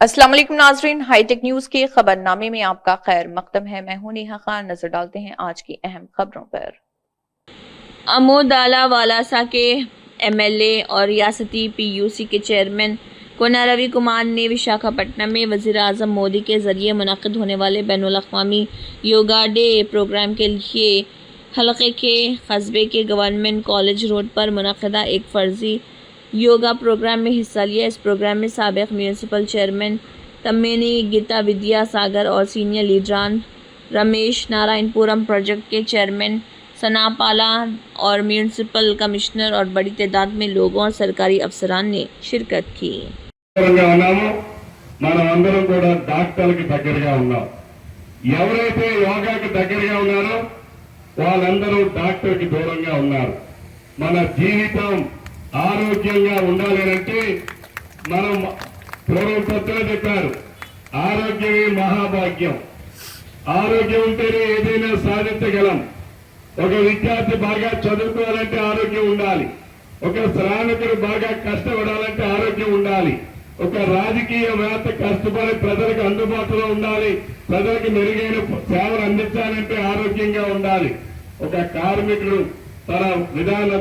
अस्सलाम वालेकुम नाजरीन, हाईटेक न्यूज के खबरनामे में आपका खैर मकदम है। मैं हूं नेहा खान। नजर डालते हैं आज की अहम खबरों पर। आमोदाला वालासा के एमएलए और रियासती पीयूसी के चेयरमैन कोना रवि कुमार ने विशाखापट्टनम में वज़ीर आज़म मोदी के ज़रिए मुनक़्क़िद होने वाले बैनुल अक़वामी योगा डे प्रोग्राम के लिए हलक़े के कस्बे के गवर्नमेंट कॉलेज रोड पर मुनक़्क़िदा एक फ़र्ज़ी योगा प्रोग्राम में हिस्सा लिया। इस प्रोग्राम में साबिक़ म्यूनसिपल चेयरमैन तम्मेनी गीता विद्या सागर और सीनियर लीडरान रमेश नारायणपुरम प्रोजेक्ट के चेयरमैन सनापाला और म्यूनसिपल कमिश्नर और बड़ी तादाद में लोगों और सरकारी अफसरान ने शिरकत की। ఆరోగ్యంగా ఉండాలంటే మనం పూర్వపత్రులు చెప్పారు, ఆరోగ్యమే మహాభాగ్యం. ఆరోగ్యం ఉంటేనే ఏదైనా సాధించగలం. ఒక విద్యార్థి బాగా చదువుకోవాలంటే ఆరోగ్యం ఉండాలి. ఒక శ్రామికుడు బాగా కష్టపడాలంటే ఆరోగ్యం ఉండాలి. ఒక రాజకీయవేత్త కష్టపడి ప్రజలకు అందుబాటులో ఉండాలి. ప్రజలకు మెరుగైన సేవలు అందించాలంటే ఆరోగ్యంగా ఉండాలి. ఒక కార్మికుడు తన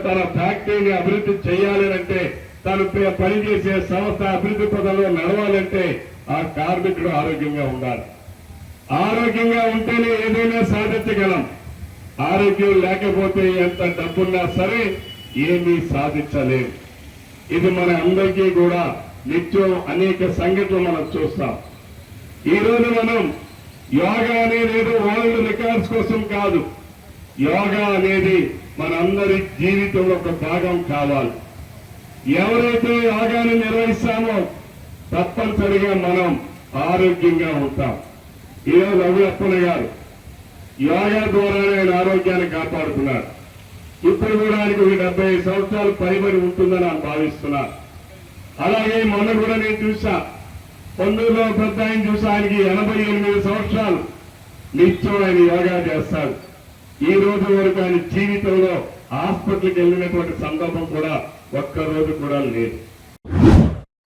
తన ఫ్యాక్టరీని అభివృద్ధి చేయాలంటే, తను పనిచేసే సంస్థ అభివృద్ధి పదంలో నడవాలంటే ఆ కార్మికుడు ఆరోగ్యంగా ఉండాలి. ఆరోగ్యంగా ఉంటేనే ఏదైనా సాధించగలం. ఆరోగ్యం లేకపోతే ఎంత డబ్బున్నా సరే ఏమీ సాధించలేం. ఇది మన అందరికీ కూడా నిత్యం అనేక సంఘటనలు మనం చూస్తాం. ఈ రోజు మనం యోగా అనేది ఏదో వరల్డ్ రికార్డ్స్ కోసం కాదు. యోగా అనేది మనందరి జీవితంలో ఒక భాగం కావాలి. ఎవరైతే యోగాన్ని నిర్వహిస్తామో తప్పనిసరిగా మనం ఆరోగ్యంగా ఉంటాం. ఈరోజు రఘులప్పన్న గారు యోగా ద్వారానే ఆయన ఆరోగ్యాన్ని కాపాడుతున్నారు. ఇప్పుడు కూడా ఆయనకు 75 సంవత్సరాలు పైబడి ఉంటుందని నేను భావిస్తున్నాను. అలాగే మొన్న కూడా నేను చూసా, పొందూరులో పెద్ద ఆయన చూసా, ఆయనకి 88 సంవత్సరాలు. నిత్యం ఆయన యోగా చేస్తారు. ఈ రోజు వరకు ఆయన జీవితంలో హాస్పిటల్కి వెళ్ళినటువంటి సందర్భం కూడా ఒక్క రోజు కూడా లేదు.